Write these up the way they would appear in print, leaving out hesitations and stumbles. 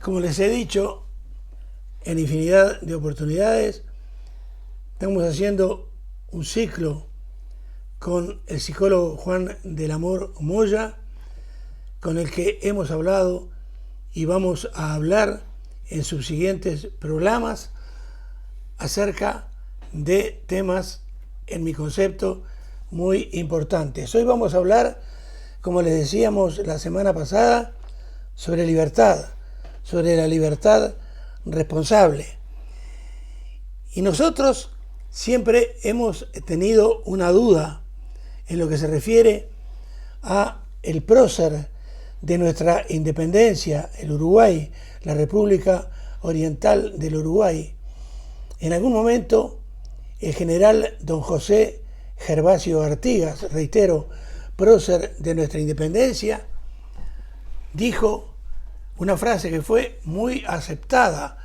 Como les he dicho, en infinidad de oportunidades, estamos haciendo un ciclo con el psicólogo Juan del Amor Moya, con el que hemos hablado y vamos a hablar en subsiguientes programas acerca de temas, en mi concepto, muy importantes. Hoy vamos a hablar, como les decíamos la semana pasada, sobre libertad, sobre la libertad responsable. Y nosotros siempre hemos tenido una duda en lo que se refiere a el prócer de nuestra independencia, el Uruguay, la República Oriental del Uruguay. En algún momento, el general don José Gervasio Artigas, reitero, prócer de nuestra independencia, dijo una frase que fue muy aceptada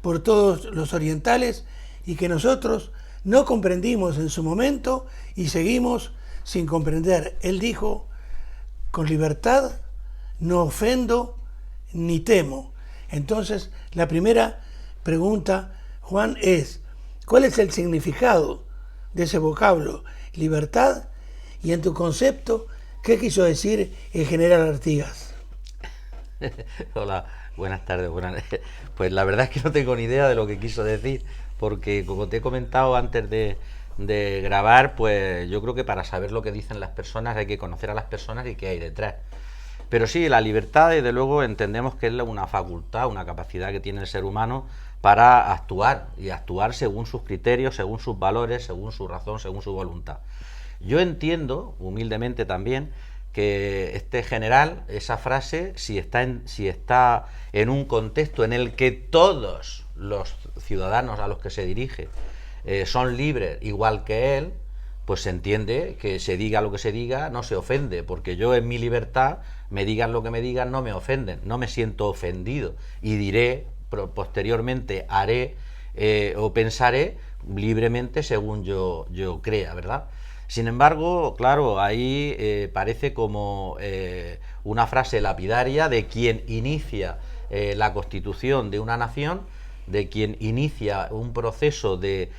por todos los orientales y que nosotros no comprendimos en su momento y seguimos sin comprender. Él dijo: con libertad no ofendo ni temo. Entonces, la primera pregunta, Juan, es: ¿cuál es el significado de ese vocablo, libertad? Y en tu concepto, ¿qué quiso decir el general Artigas? Hola, buenas tardes. Pues la verdad es que no tengo ni idea de lo que quiso decir, porque como te he comentado antes de grabar, pues yo creo que para saber lo que dicen las personas hay que conocer a las personas y qué hay detrás. Pero sí, la libertad, desde luego, entendemos que es una facultad, una capacidad que tiene el ser humano para actuar, y actuar según sus criterios, según sus valores, según su razón, según su voluntad. Yo entiendo, humildemente también, que este general, esa frase, si está en un contexto en el que todos los ciudadanos a los que se dirige son libres igual que él, pues se entiende que se diga lo que se diga, no se ofende, porque yo en mi libertad, me digan lo que me digan, no me ofenden, no me siento ofendido, y diré, posteriormente haré o pensaré libremente según yo crea, ¿verdad? Sin embargo, claro, ahí parece como una frase lapidaria de quien inicia la constitución de una nación, de quien inicia un proceso de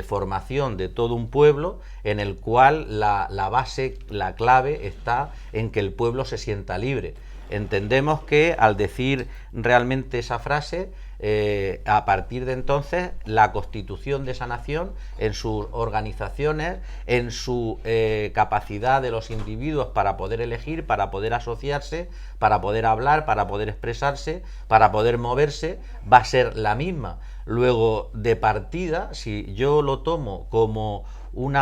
formación de todo un pueblo, en el cual la base, la clave está en que el pueblo se sienta libre. Entendemos que al decir realmente esa frase, a partir de entonces, la constitución de esa nación, en sus organizaciones, en su capacidad de los individuos para poder elegir, para poder asociarse, para poder hablar, para poder expresarse, para poder moverse, va a ser la misma. Luego, de partida, si yo lo tomo como un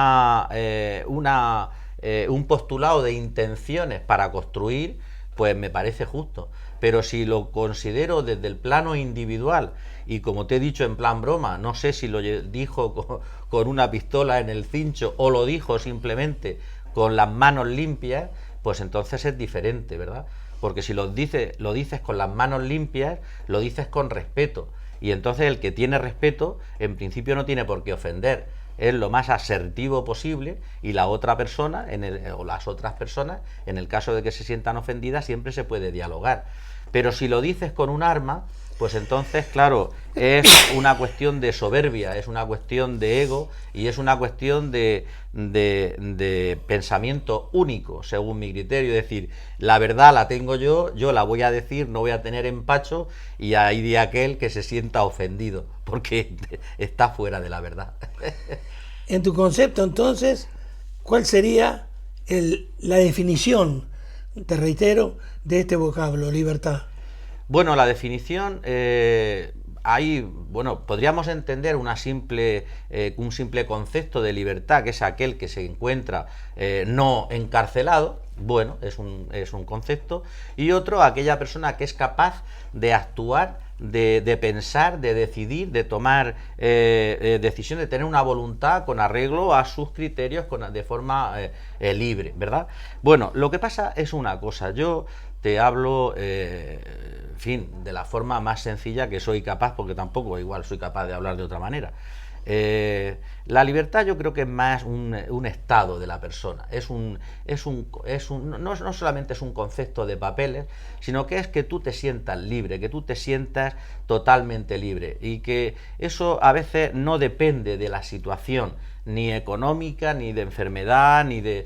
postulado de intenciones para construir, pues me parece justo. Pero si lo considero desde el plano individual, y como te he dicho en plan broma, no sé si lo dijo con una pistola en el cincho o lo dijo simplemente con las manos limpias, pues entonces es diferente, ¿verdad? Porque si lo dices con las manos limpias, lo dices con respeto. Y entonces el que tiene respeto, en principio no tiene por qué ofender. Es lo más asertivo posible, y la otra persona, o las otras personas, en el caso de que se sientan ofendidas, siempre se puede dialogar. Pero si lo dices con un arma, pues entonces, claro, es una cuestión de soberbia, es una cuestión de ego, y es una cuestión de pensamiento único, según mi criterio. Es decir, la verdad la tengo yo la voy a decir, no voy a tener empacho, y hay de aquel que se sienta ofendido, porque está fuera de la verdad. En tu concepto, entonces, ¿cuál sería la definición, te reitero, de este vocablo, libertad? Bueno, la definición, podríamos entender un simple concepto de libertad, que es aquel que se encuentra no encarcelado. Bueno, es un concepto. Y otro, aquella persona que es capaz de actuar, de pensar, de decidir, de tomar decisiones, de tener una voluntad con arreglo a sus criterios de forma libre, ¿verdad? Bueno, lo que pasa es una cosa. Yo te hablo, en fin, de la forma más sencilla que soy capaz, porque tampoco igual soy capaz de hablar de otra manera. La libertad yo creo que es más un estado de la persona, no solamente es un concepto de papeles, sino que es que tú te sientas libre, que tú te sientas totalmente libre, y que eso a veces no depende de la situación, ni económica, ni de enfermedad, ni de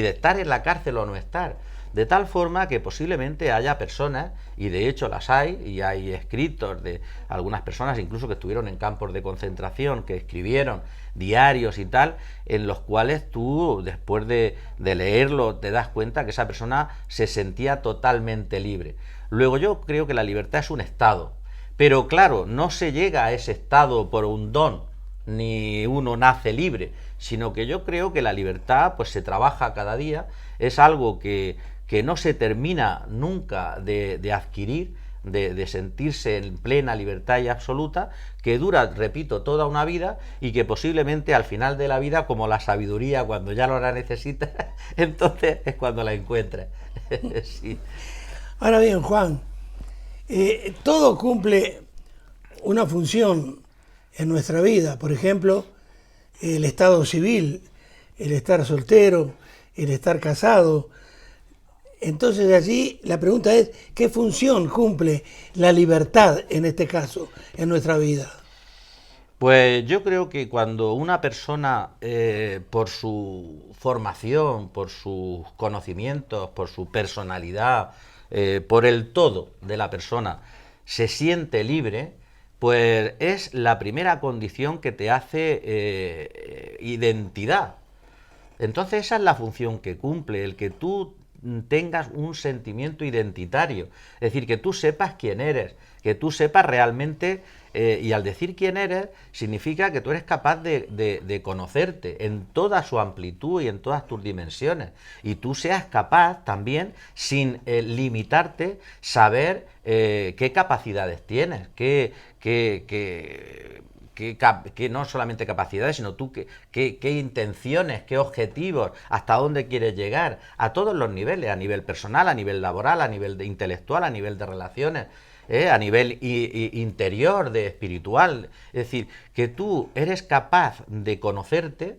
estar en la cárcel o no estar. De tal forma que posiblemente haya personas, y de hecho las hay, y hay escritos de algunas personas incluso que estuvieron en campos de concentración, que escribieron diarios y tal, en los cuales tú, después de leerlo, te das cuenta que esa persona se sentía totalmente libre. Luego yo creo que la libertad es un estado, pero claro, no se llega a ese estado por un don, ni uno nace libre, sino que yo creo que la libertad pues se trabaja cada día, es algo que no se termina nunca de adquirir, de sentirse en plena libertad y absoluta, que dura, repito, toda una vida, y que posiblemente al final de la vida, como la sabiduría, cuando ya no la necesitas, entonces es cuando la encuentras. Sí. Ahora bien, Juan, todo cumple una función en nuestra vida. Por ejemplo, el estado civil, el estar soltero, el estar casado. Entonces allí la pregunta es, ¿qué función cumple la libertad en este caso en nuestra vida? Pues yo creo que cuando una persona, por su formación, por sus conocimientos, por su personalidad, por el todo de la persona, se siente libre, pues es la primera condición que te hace identidad. Entonces esa es la función que cumple, el que tú tengas un sentimiento identitario, es decir, que tú sepas quién eres, que tú sepas realmente, y al decir quién eres, significa que tú eres capaz de conocerte en toda su amplitud y en todas tus dimensiones, y tú seas capaz también, sin limitarte, saber qué capacidades tienes, que no solamente capacidades, sino tú qué intenciones, qué objetivos, hasta dónde quieres llegar, a todos los niveles, a nivel personal, a nivel laboral, a nivel intelectual, a nivel de relaciones, a nivel interior, de espiritual. Es decir, que tú eres capaz de conocerte,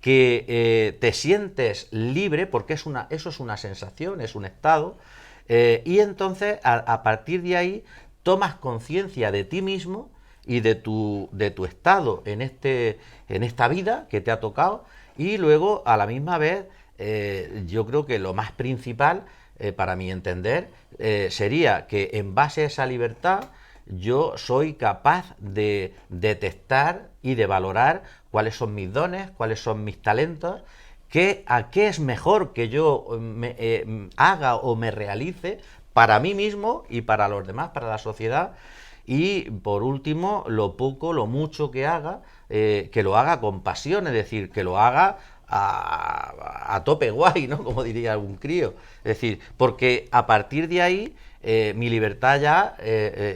que te sientes libre, porque eso es una sensación, es un estado, y entonces a partir de ahí tomas conciencia de ti mismo y de tu estado en esta vida que te ha tocado, y luego a la misma vez yo creo que lo más principal, para mi entender, sería que en base a esa libertad yo soy capaz de detectar y de valorar cuáles son mis dones, cuáles son mis talentos, a qué es mejor que yo haga o me realice para mí mismo y para los demás, para la sociedad. Y por último, lo poco, lo mucho que haga, que lo haga con pasión, es decir, que lo haga a tope guay, ¿no? Como diría algún crío. Es decir, porque a partir de ahí mi libertad ya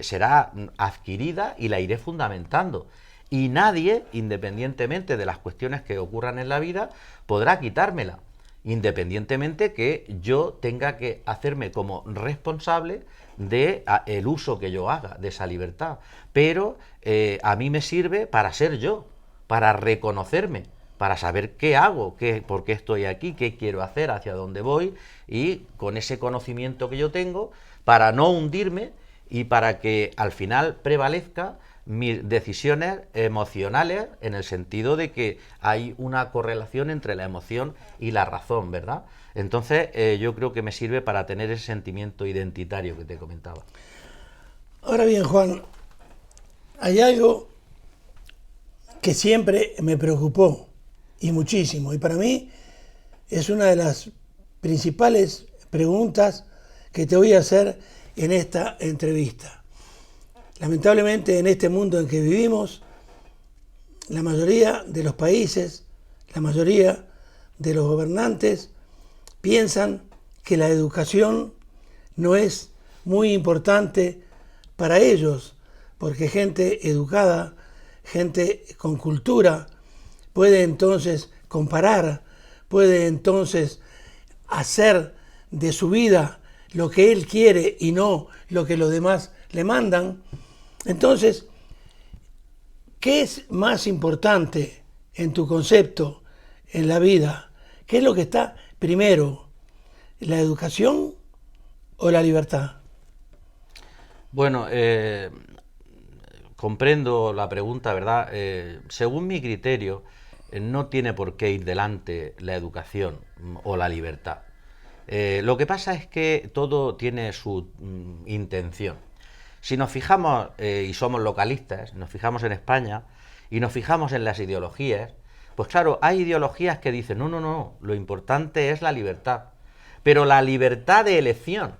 será adquirida y la iré fundamentando. Y nadie, independientemente de las cuestiones que ocurran en la vida, podrá quitármela, independientemente que yo tenga que hacerme como responsable de el uso que yo haga de esa libertad. Pero a mí me sirve para ser yo, para reconocerme, para saber qué hago, por qué estoy aquí, qué quiero hacer, hacia dónde voy, y con ese conocimiento que yo tengo, para no hundirme y para que al final prevalezca mis decisiones emocionales, en el sentido de que hay una correlación entre la emoción y la razón, ¿verdad? Entonces yo creo que me sirve para tener ese sentimiento identitario que te comentaba. Ahora bien, Juan, hay algo que siempre me preocupó y muchísimo, y para mí es una de las principales preguntas que te voy a hacer en esta entrevista. Lamentablemente, en este mundo en que vivimos, la mayoría de los países, la mayoría de los gobernantes piensan que la educación no es muy importante para ellos, porque gente educada, gente con cultura, puede entonces comparar, puede entonces hacer de su vida lo que él quiere y no lo que los demás le mandan. Entonces, ¿qué es más importante en tu concepto, en la vida? ¿Qué es lo que está primero, la educación o la libertad? Bueno, comprendo la pregunta, ¿verdad? Según mi criterio, no tiene por qué ir delante la educación o la libertad. Lo que pasa es que todo tiene su intención. Si nos fijamos, y somos localistas, nos fijamos en España y nos fijamos en las ideologías, pues claro, hay ideologías que dicen, no, no, no, lo importante es la libertad. Pero la libertad de elección,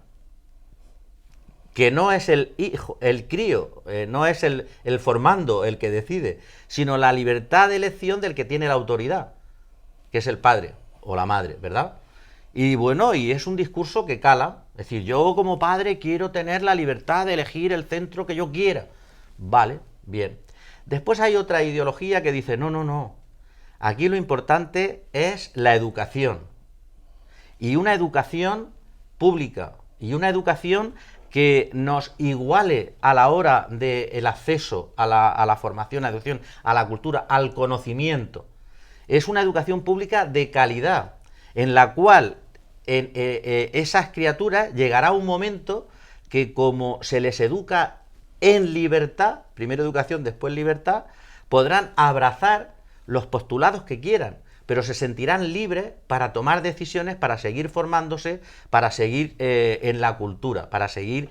que no es el hijo, el crío, no es el formando el que decide, sino la libertad de elección del que tiene la autoridad, que es el padre o la madre, ¿verdad? Y bueno, y es un discurso que cala, es decir, yo como padre quiero tener la libertad de elegir el centro que yo quiera. Vale, bien. Después hay otra ideología que dice, no, no, no, aquí lo importante es la educación. Y una educación pública, y una educación que nos iguale a la hora del acceso a la formación, a la educación, a la cultura, al conocimiento. Es una educación pública de calidad, en la cual esas criaturas llegará un momento que, como se les educa en libertad, primero educación, después libertad, podrán abrazar los postulados que quieran, pero se sentirán libres para tomar decisiones, para seguir formándose, para seguir en la cultura, para seguir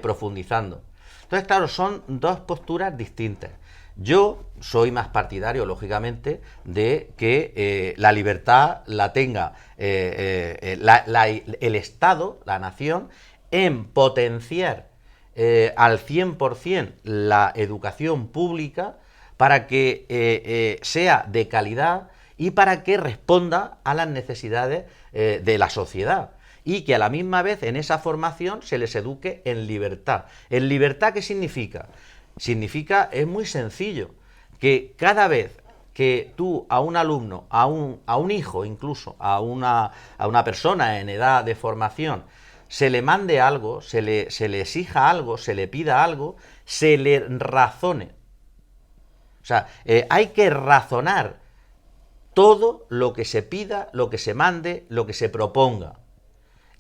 profundizando. Entonces, claro, son dos posturas distintas. Yo soy más partidario, lógicamente, de que la libertad la tenga el Estado, la nación, en potenciar al 100% la educación pública para que sea de calidad y para que responda a las necesidades de la sociedad. Y que a la misma vez en esa formación se les eduque en libertad. ¿En libertad qué significa? Significa, es muy sencillo, que cada vez que tú a un alumno, a un hijo incluso, a una persona en edad de formación, se le mande algo, se le exija algo, se le pida algo, se le razone. O sea, hay que razonar todo lo que se pida, lo que se mande, lo que se proponga.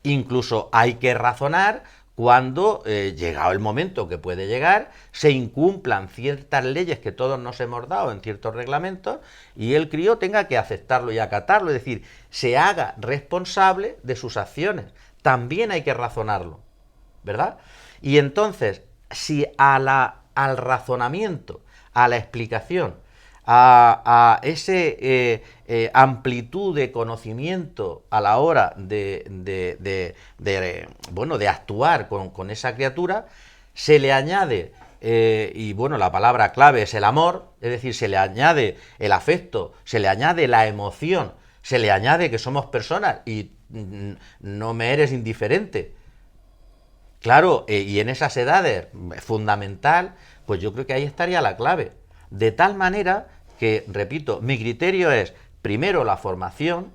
Incluso hay que razonar cuando, llegado el momento que puede llegar, se incumplan ciertas leyes que todos nos hemos dado en ciertos reglamentos y el crío tenga que aceptarlo y acatarlo, es decir, se haga responsable de sus acciones. También hay que razonarlo, ¿verdad? Y entonces, si al razonamiento, a la explicación, a ese amplitud de conocimiento a la hora de actuar con esa criatura, se le añade, y bueno, la palabra clave es el amor, es decir, se le añade el afecto, se le añade la emoción, se le añade que somos personas y no me eres indiferente. Claro, y en esas edades, fundamental, pues yo creo que ahí estaría la clave. De tal manera que, repito, mi criterio es primero la formación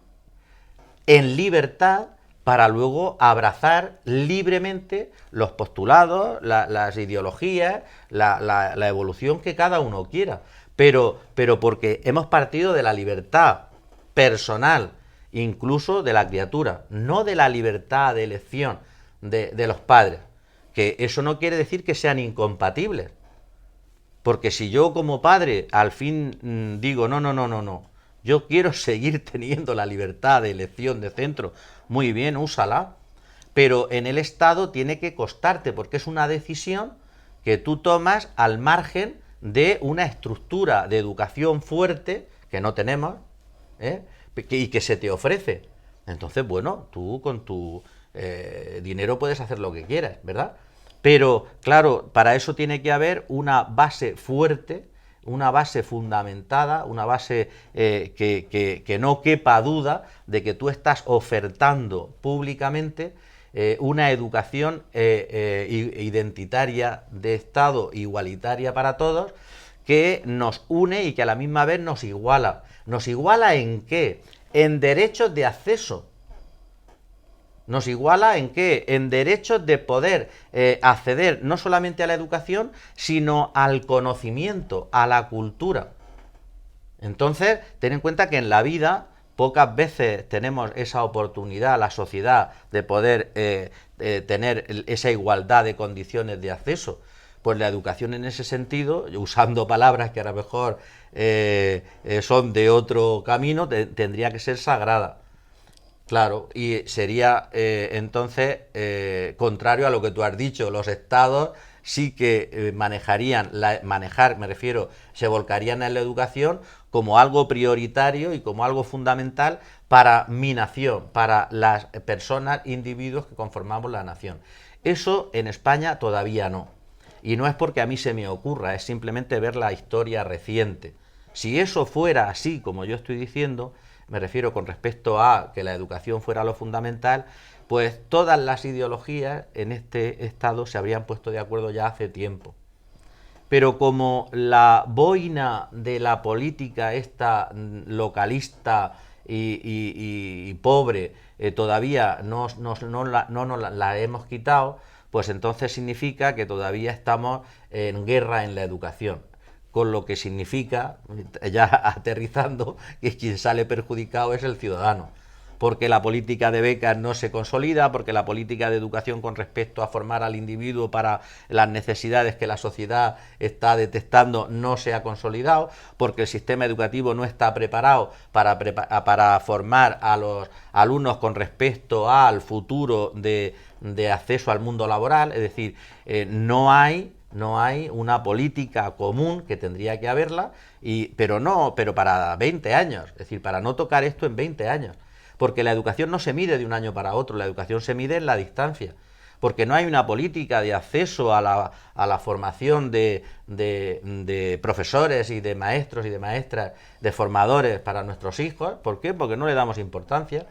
en libertad para luego abrazar libremente los postulados, las ideologías, la evolución que cada uno quiera. Pero porque hemos partido de la libertad personal, incluso de la criatura, no de la libertad de elección de los padres. Que eso no quiere decir que sean incompatibles. Porque si yo como padre al fin digo, no, no, no, no, no, yo quiero seguir teniendo la libertad de elección de centro, muy bien, úsala, pero en el Estado tiene que costarte, porque es una decisión que tú tomas al margen de una estructura de educación fuerte que no tenemos, y que se te ofrece. Entonces, bueno, tú con tu dinero puedes hacer lo que quieras, ¿verdad? Pero, claro, para eso tiene que haber una base fuerte, una base fundamentada, una base que no quepa duda de que tú estás ofertando públicamente una educación identitaria de Estado, igualitaria para todos, que nos une y que a la misma vez nos iguala. ¿Nos iguala en qué? En derechos de acceso. Nos iguala ¿en qué? En derechos de poder acceder no solamente a la educación, sino al conocimiento, a la cultura. Entonces, ten en cuenta que en la vida pocas veces tenemos esa oportunidad, la sociedad, de poder tener esa igualdad de condiciones de acceso. Pues la educación en ese sentido, usando palabras que a lo mejor son de otro camino, tendría que ser sagrada. Claro, y sería entonces contrario a lo que tú has dicho. Los estados sí que me refiero, se volcarían en la educación como algo prioritario y como algo fundamental para mi nación, para las personas, individuos que conformamos la nación. Eso en España todavía no. Y no es porque a mí se me ocurra, es simplemente ver la historia reciente. Si eso fuera así, como yo estoy diciendo, me refiero con respecto a que la educación fuera lo fundamental, pues todas las ideologías en este estado se habrían puesto de acuerdo ya hace tiempo. Pero como la boina de la política esta localista y pobre todavía no la hemos quitado, pues entonces significa que todavía estamos en guerra en la educación. Con lo que significa, ya aterrizando, que quien sale perjudicado es el ciudadano. Porque la política de becas no se consolida, porque la política de educación con respecto a formar al individuo para las necesidades que la sociedad está detectando no se ha consolidado, porque el sistema educativo no está preparado para formar a los alumnos con respecto al futuro de acceso al mundo laboral. Es decir, no hay una política común, que tendría que haberla, pero para 20 años, es decir, para no tocar esto en 20 años. Porque la educación no se mide de un año para otro, la educación se mide en la distancia. Porque no hay una política de acceso a la formación de profesores y de maestros y de maestras, de formadores para nuestros hijos. ¿Por qué? Porque no le damos importancia.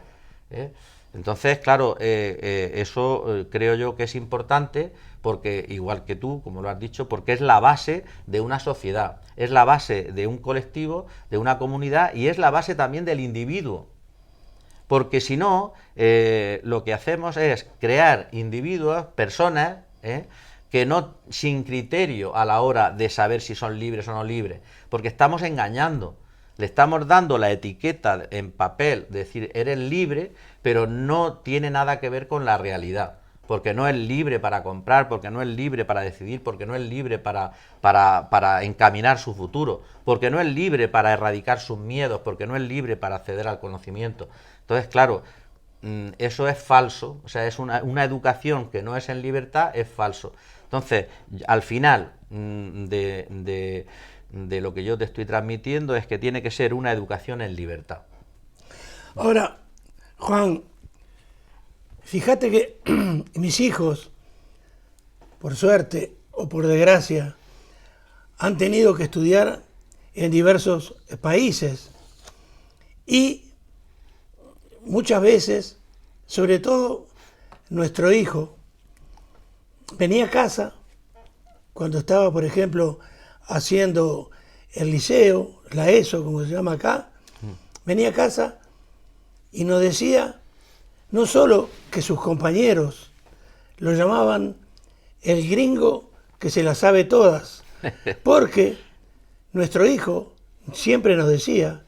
Entonces, claro, eso creo yo que es importante, porque, igual que tú, como lo has dicho, porque es la base de una sociedad, es la base de un colectivo, de una comunidad, y es la base también del individuo. Porque si no, lo que hacemos es crear individuos, personas, que no, sin criterio a la hora de saber si son libres o no libres, porque estamos engañando. Le estamos dando la etiqueta en papel, de decir, eres libre, pero no tiene nada que ver con la realidad. Porque no es libre para comprar, porque no es libre para decidir, porque no es libre para encaminar su futuro, porque no es libre para erradicar sus miedos, porque no es libre para acceder al conocimiento. Entonces, claro, eso es falso, o sea, es una educación que no es en libertad, es falso. Entonces, al final de lo que yo te estoy transmitiendo es que tiene que ser una educación en libertad. Ahora, Juan, fíjate que mis hijos, por suerte o por desgracia, han tenido que estudiar en diversos países y muchas veces, sobre todo nuestro hijo, venía a casa cuando estaba, por ejemplo, haciendo el liceo, la ESO, como se llama acá, venía a casa y nos decía no solo que sus compañeros lo llamaban el gringo que se las sabe todas, porque nuestro hijo siempre nos decía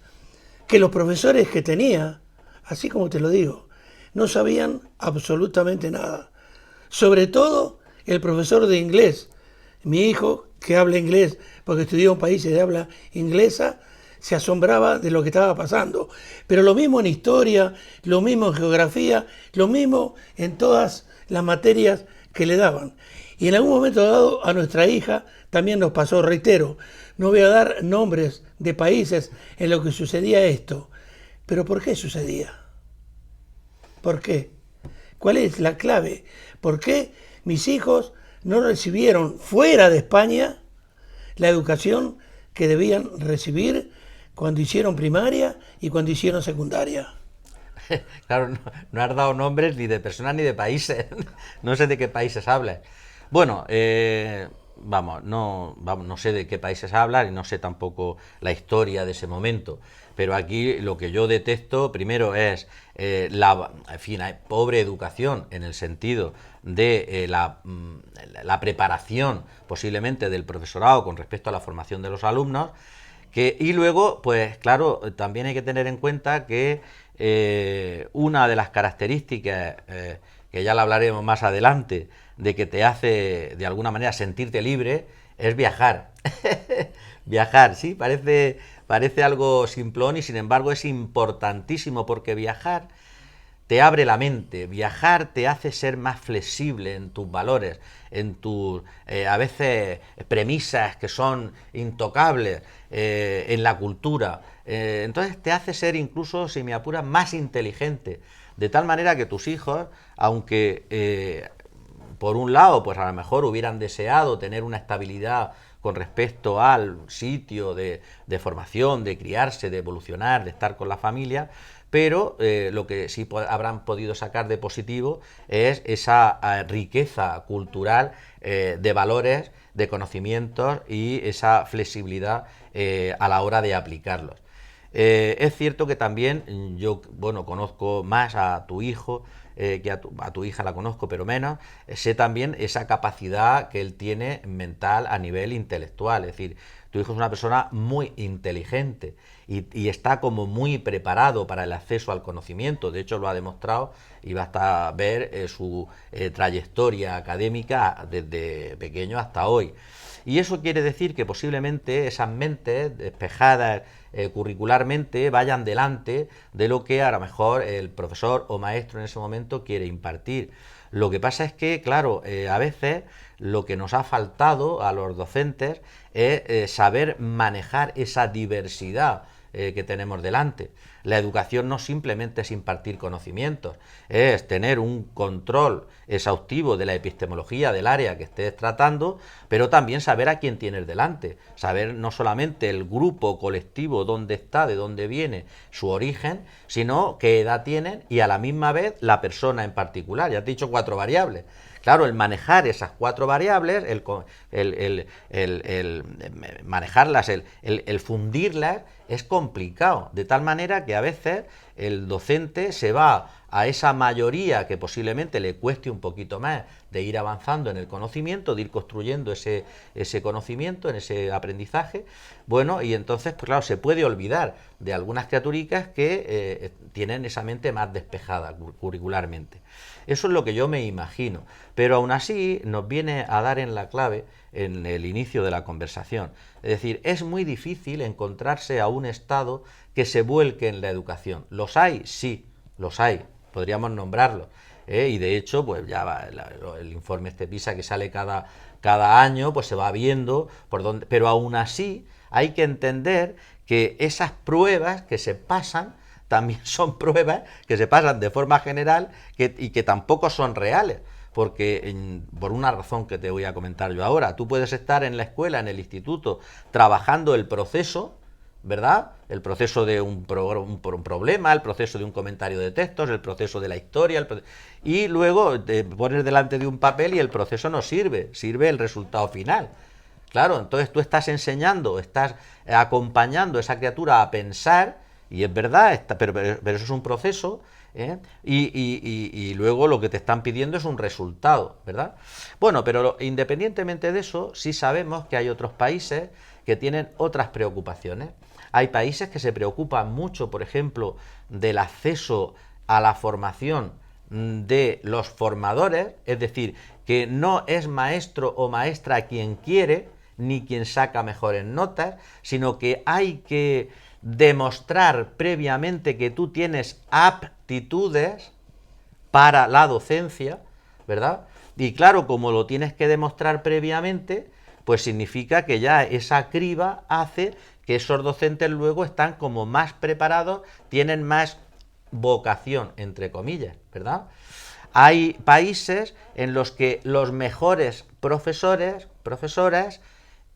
que los profesores que tenía, así como te lo digo, no sabían absolutamente nada. Sobre todo el profesor de inglés. Mi hijo, que habla inglés porque estudió en países de habla inglesa, se asombraba de lo que estaba pasando. Pero lo mismo en historia, lo mismo en geografía, lo mismo en todas las materias que le daban. Y en algún momento dado a nuestra hija también nos pasó, reitero, no voy a dar nombres de países en los que sucedía esto. Pero ¿por qué sucedía? ¿Por qué? ¿Cuál es la clave? ¿Por qué mis hijos no recibieron fuera de España la educación que debían recibir cuando hicieron primaria y cuando hicieron secundaria? Claro, no has dado nombres ni de personas ni de países. No sé de qué países hablas. Bueno, no sé de qué países hablan y no sé tampoco la historia de ese momento, pero aquí lo que yo detecto primero es hay pobre educación en el sentido de la preparación posiblemente del profesorado con respecto a la formación de los alumnos, y luego, pues claro, también hay que tener en cuenta que una de las características, que ya la hablaremos más adelante, de que te hace de alguna manera sentirte libre, es viajar. Viajar, sí, parece algo simplón y sin embargo es importantísimo, porque viajar te abre la mente, viajar te hace ser más flexible en tus valores, en tus a veces premisas que son intocables en la cultura. Entonces te hace ser incluso, si me apuras, más inteligente. De tal manera que tus hijos, aunque por un lado, pues a lo mejor hubieran deseado tener una estabilidad con respecto al sitio de formación, de criarse, de evolucionar, de estar con la familia, pero lo que sí habrán podido sacar de positivo es esa riqueza cultural de valores, de conocimientos y esa flexibilidad a la hora de aplicarlos. Es cierto que también yo, bueno, conozco más a tu hijo, que a tu hija la conozco, pero menos. Sé también esa capacidad que él tiene mental a nivel intelectual. Es decir, tu hijo es una persona muy inteligente y está como muy preparado para el acceso al conocimiento. De hecho, lo ha demostrado y basta ver su trayectoria académica desde pequeño hasta hoy. Y eso quiere decir que posiblemente esas mentes despejadas curricularmente vayan delante de lo que a lo mejor el profesor o maestro en ese momento quiere impartir. Lo que pasa es que, claro, a veces lo que nos ha faltado a los docentes es saber manejar esa diversidad que tenemos delante. La educación no simplemente es impartir conocimientos, es tener un control exhaustivo de la epistemología del área que estés tratando, pero también saber a quién tienes delante, saber no solamente el grupo colectivo, dónde está, de dónde viene, su origen, sino qué edad tienen y a la misma vez la persona en particular. Ya te he dicho 4 variables. Claro, el manejar esas 4 variables, el manejarlas, el fundirlas, es complicado, de tal manera que a veces el docente se va a esa mayoría que posiblemente le cueste un poquito más de ir avanzando en el conocimiento, de ir construyendo ese conocimiento, en ese aprendizaje. Bueno, y entonces, pues claro, se puede olvidar de algunas criaturicas que tienen esa mente más despejada curricularmente. Eso es lo que yo me imagino, pero aún así nos viene a dar en la clave en el inicio de la conversación. Es decir, es muy difícil encontrarse a un Estado que se vuelque en la educación. ¿Los hay? Sí, los hay, podríamos nombrarlos. Y de hecho, pues ya va, el informe este PISA que sale cada año, pues se va viendo por dónde, pero aún así hay que entender que esas pruebas que se pasan también son pruebas que se pasan de forma general y que tampoco son reales, porque por una razón que te voy a comentar yo ahora, tú puedes estar en la escuela, en el instituto, trabajando el proceso, ¿verdad? El proceso de un problema, el proceso de un comentario de textos, el proceso de la historia, y luego te pones delante de un papel y el proceso no sirve, sirve el resultado final. Claro, entonces tú estás enseñando, estás acompañando a esa criatura a pensar, y es verdad, pero eso es un proceso, y luego lo que te están pidiendo es un resultado, ¿verdad? Bueno, pero independientemente de eso, sí sabemos que hay otros países que tienen otras preocupaciones. Hay países que se preocupan mucho, por ejemplo, del acceso a la formación de los formadores, es decir, que no es maestro o maestra quien quiere, ni quien saca mejores notas, sino que hay que demostrar previamente que tú tienes aptitudes para la docencia, ¿verdad? Y claro, como lo tienes que demostrar previamente, pues significa que ya esa criba hace que esos docentes luego están como más preparados, tienen más vocación, entre comillas, ¿verdad? Hay países en los que los mejores profesoras,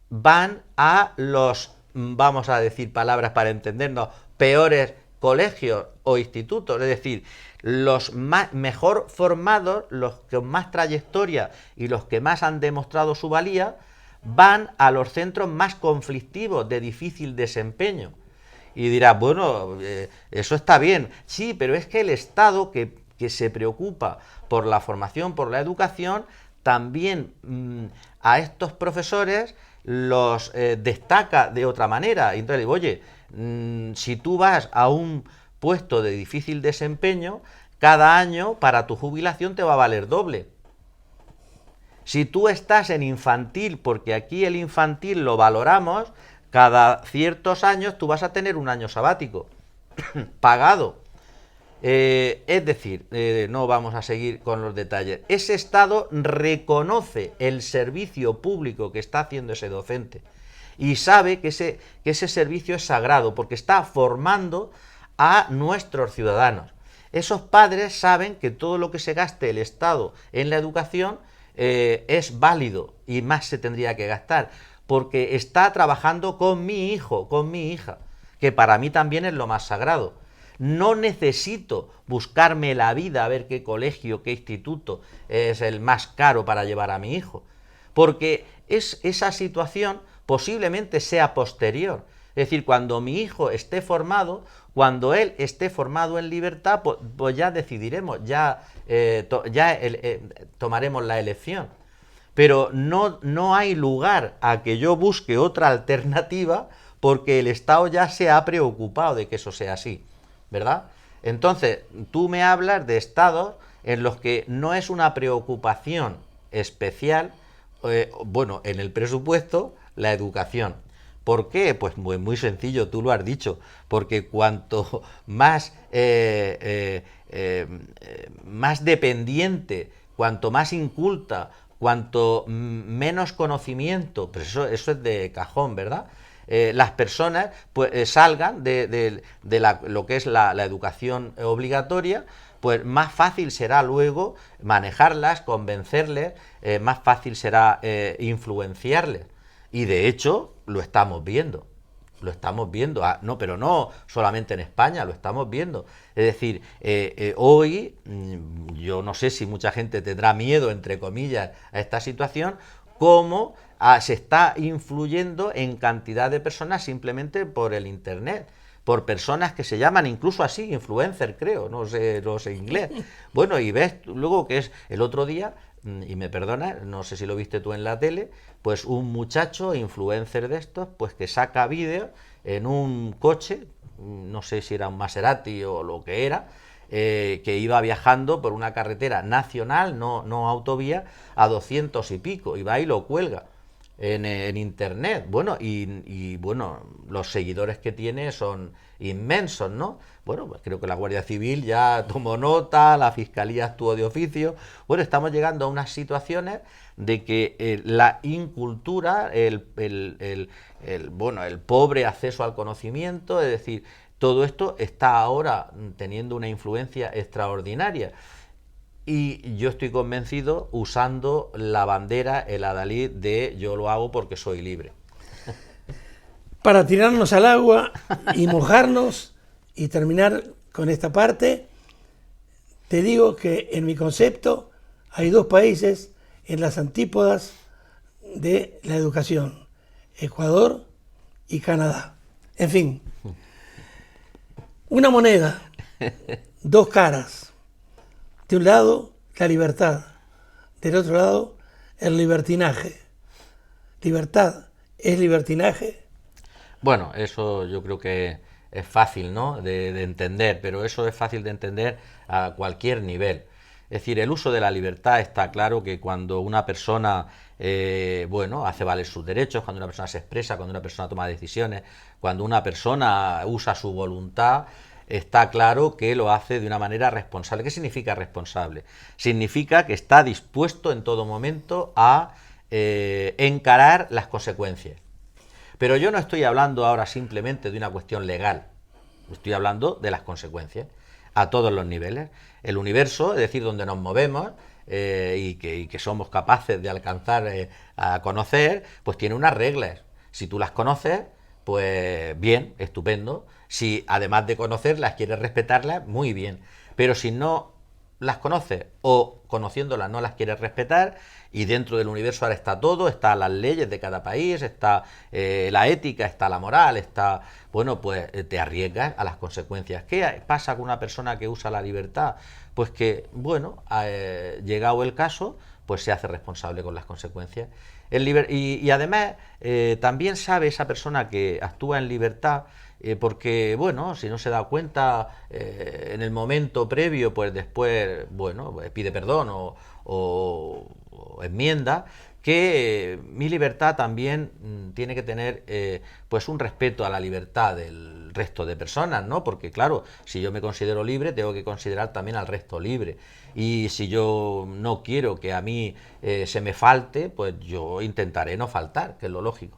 van a los, vamos a decir palabras para entendernos, peores colegios o institutos, es decir, los mejor formados, los con más trayectoria y los que más han demostrado su valía, van a los centros más conflictivos, de difícil desempeño. Y dirás, bueno, eso está bien. Sí, pero es que el Estado que se preocupa por la formación, por la educación, también a estos profesores los destaca de otra manera. Y entonces digo, oye, si tú vas a un puesto de difícil desempeño, cada año para tu jubilación te va a valer doble. Si tú estás en infantil, porque aquí el infantil lo valoramos, cada ciertos años tú vas a tener un año sabático pagado. Es decir, no vamos a seguir con los detalles. Ese Estado reconoce el servicio público que está haciendo ese docente y sabe que ese servicio es sagrado porque está formando a nuestros ciudadanos. Esos padres saben que todo lo que se gaste el Estado en la educación es válido y más se tendría que gastar porque está trabajando con mi hijo, con mi hija, que para mí también es lo más sagrado. No necesito buscarme la vida a ver qué colegio, qué instituto es el más caro para llevar a mi hijo, porque esa situación posiblemente sea posterior. Es decir, cuando mi hijo esté formado, cuando él esté formado en libertad, pues ya decidiremos, tomaremos la elección. Pero no hay lugar a que yo busque otra alternativa porque el Estado ya se ha preocupado de que eso sea así, ¿verdad? Entonces, tú me hablas de estados en los que no es una preocupación especial, bueno, en el presupuesto, la educación. ¿Por qué? Pues muy sencillo, tú lo has dicho, porque cuanto más, más dependiente, cuanto más inculta, cuanto menos conocimiento, pues eso es de cajón, ¿verdad? Las personas pues salgan de lo que es la educación obligatoria, pues más fácil será luego manejarlas, convencerles, más fácil será influenciarles. Y de hecho lo estamos viendo. Lo estamos viendo, no, pero no solamente en España, lo estamos viendo. Es decir, hoy, yo no sé si mucha gente tendrá miedo, entre comillas, a esta situación, cómo se está influyendo en cantidad de personas simplemente por el Internet, por personas que se llaman incluso así, influencer, creo, no sé inglés. Bueno, y ves luego que es el otro día, y me perdonas, no sé si lo viste tú en la tele, pues un muchacho influencer de estos, pues que saca vídeos en un coche, no sé si era un Maserati o lo que era, que iba viajando por una carretera nacional, no autovía, a 200 y pico, y va y lo cuelga en internet. Bueno, y bueno, los seguidores que tiene son inmensos, ¿no? Bueno, pues creo que la Guardia Civil ya tomó nota, la Fiscalía actuó de oficio. Bueno, estamos llegando a unas situaciones de que la incultura, el pobre acceso al conocimiento, es decir, todo esto está ahora teniendo una influencia extraordinaria. Y yo estoy convencido usando la bandera, el adalid de yo lo hago porque soy libre. Para tirarnos al agua y mojarnos y terminar con esta parte, te digo que en mi concepto hay dos países en las antípodas de la educación: Ecuador y Canadá. En fin, una moneda, dos caras. De un lado, la libertad. Del otro lado, el libertinaje. ¿Libertad es libertinaje? Bueno, eso yo creo que es fácil, ¿no?, de entender, pero eso es fácil de entender a cualquier nivel. Es decir, el uso de la libertad está claro que cuando una persona, hace valer sus derechos, cuando una persona se expresa, cuando una persona toma decisiones, cuando una persona usa su voluntad, está claro que lo hace de una manera responsable. ¿Qué significa responsable? Significa que está dispuesto en todo momento a encarar las consecuencias. Pero yo no estoy hablando ahora simplemente de una cuestión legal, estoy hablando de las consecuencias a todos los niveles. El universo, es decir, donde nos movemos y que somos capaces de alcanzar a conocer, pues tiene unas reglas. Si tú las conoces, pues bien, estupendo. Si además de conocerlas quieres respetarlas, muy bien. Pero si no las conoces o conociéndolas no las quieres respetar, y dentro del universo ahora está todo, están las leyes de cada país, está la ética, está la moral, está, bueno, pues te arriesgas a las consecuencias. ¿Qué pasa con una persona que usa la libertad? Pues que, bueno, llegado el caso, pues se hace responsable con las consecuencias. Y además también sabe esa persona que actúa en libertad, porque, bueno, si no se da cuenta en el momento previo, pues después, bueno, pues pide perdón o enmienda, que mi libertad también tiene que tener pues un respeto a la libertad del resto de personas, ¿no? Porque claro, si yo me considero libre, tengo que considerar también al resto libre. Y si yo no quiero que a mí se me falte, pues yo intentaré no faltar, que es lo lógico.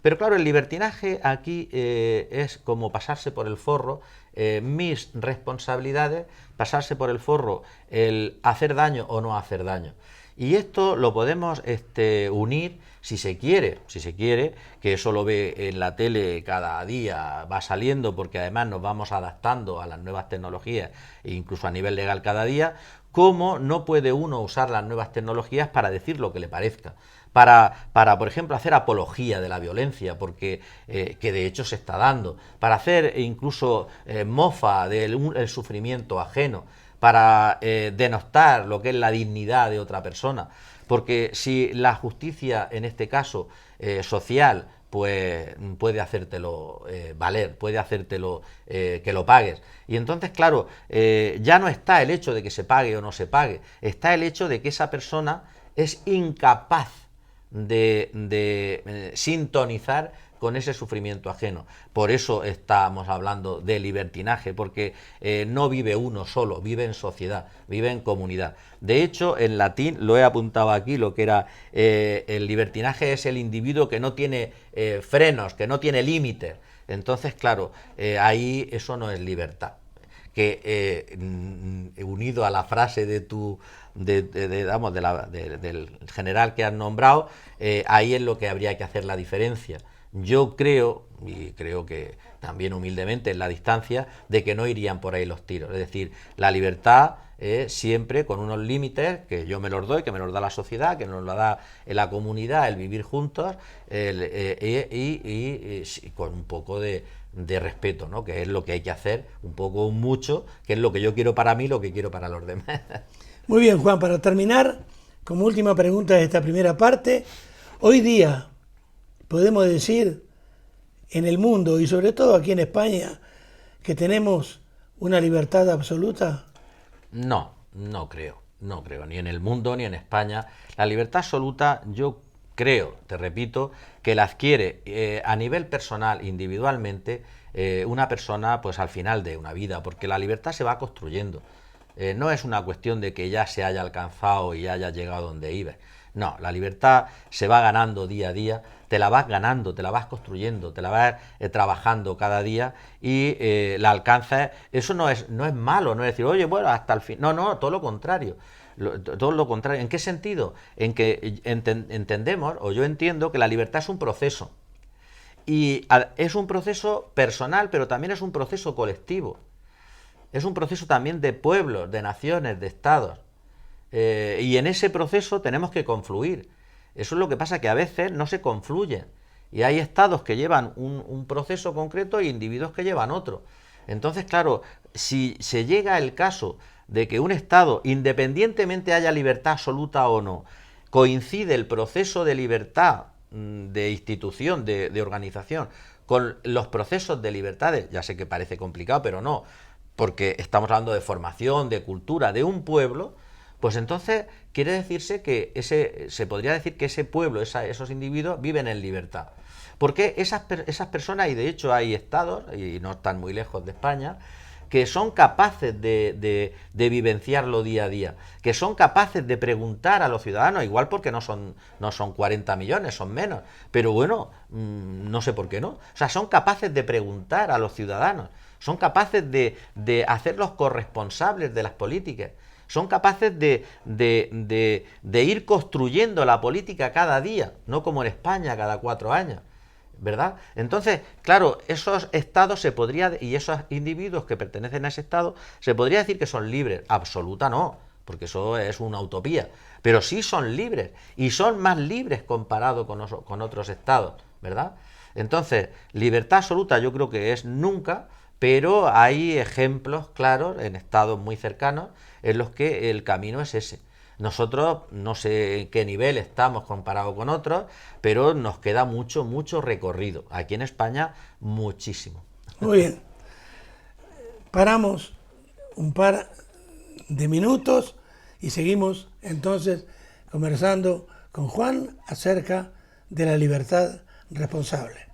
Pero claro, el libertinaje aquí es como pasarse por el forro mis responsabilidades, pasarse por el forro el hacer daño o no hacer daño. Y esto lo podemos unir si se quiere, que eso lo ve en la tele cada día, va saliendo, porque además nos vamos adaptando a las nuevas tecnologías, e incluso a nivel legal cada día, cómo no puede uno usar las nuevas tecnologías para decir lo que le parezca. Por ejemplo, hacer apología de la violencia, porque que de hecho se está dando, para hacer incluso mofa del sufrimiento ajeno, para denostar lo que es la dignidad de otra persona. Porque si la justicia, en este caso social, pues puede hacértelo valer, puede hacértelo que lo pagues. Y entonces, claro, ya no está el hecho de que se pague o no se pague, está el hecho de que esa persona es incapaz de sintonizar con ese sufrimiento ajeno. Por eso estamos hablando de libertinaje, porque no vive uno solo, vive en sociedad, vive en comunidad. De hecho, en latín, lo he apuntado aquí, lo que era el libertinaje es el individuo que no tiene frenos, que no tiene límites. Entonces, claro, ahí eso no es libertad. Que unido a la frase de tu del general que has nombrado, ahí es lo que habría que hacer la diferencia. Yo creo, y creo que también humildemente en la distancia, de que no irían por ahí los tiros. Es decir, la libertad siempre con unos límites que yo me los doy, que me los da la sociedad, que nos lo da la comunidad, el vivir juntos, y con un poco de respeto, ¿no? Que es lo que hay que hacer, un poco o mucho, que es lo que yo quiero para mí, lo que quiero para los demás. Muy bien, Juan, para terminar, como última pregunta de esta primera parte, hoy día podemos decir en el mundo y sobre todo aquí en España que tenemos una libertad absoluta. No creo, ni en el mundo ni en España. La libertad absoluta yo creo, te repito, que la adquiere a nivel personal, individualmente, una persona pues al final de una vida, porque la libertad se va construyendo. No es una cuestión de que ya se haya alcanzado y haya llegado donde iba. No, la libertad se va ganando día a día, te la vas ganando, te la vas construyendo, te la vas trabajando cada día y la alcanzas. Eso no es malo, no es decir, oye, bueno, hasta el fin. No, todo lo contrario. Todo lo contrario. ¿En qué sentido? En que entendemos, o yo entiendo, que la libertad es un proceso. Y es un proceso personal, pero también es un proceso colectivo. Es un proceso también de pueblos, de naciones, de estados. Y en ese proceso tenemos que confluir. Eso es lo que pasa, que a veces no se confluyen. Y hay estados que llevan un proceso concreto y individuos que llevan otro. Entonces, claro, si se llega el caso de que un estado, independientemente haya libertad absoluta o no, coincide el proceso de libertad de institución, de organización, con los procesos de libertades, ya sé que parece complicado, pero no, porque estamos hablando de formación, de cultura, de un pueblo, pues entonces quiere decirse que se podría decir que ese pueblo, esos individuos viven en libertad. Porque esas personas, y de hecho hay estados, y no están muy lejos de España, que son capaces de vivenciarlo día a día, que son capaces de preguntar a los ciudadanos, igual porque no son 40 millones, son menos, pero bueno, no sé por qué no. O sea, son capaces de preguntar a los ciudadanos, son capaces de hacerlos corresponsables de las políticas, son capaces de ir construyendo la política cada día, no como en España cada 4 años. ¿verdad? Entonces, claro, esos estados se podría, y esos individuos que pertenecen a ese estado, se podría decir que son libres. Absoluta no, porque eso es una utopía. Pero sí son libres, y son más libres comparado con otros estados, ¿verdad? Entonces, libertad absoluta yo creo que es nunca, pero hay ejemplos claros en estados muy cercanos en los que el camino es ese. Nosotros no sé en qué nivel estamos comparado con otros, pero nos queda mucho, mucho recorrido. Aquí en España, muchísimo. Muy bien. Paramos un par de minutos y seguimos entonces conversando con Juan acerca de la libertad responsable.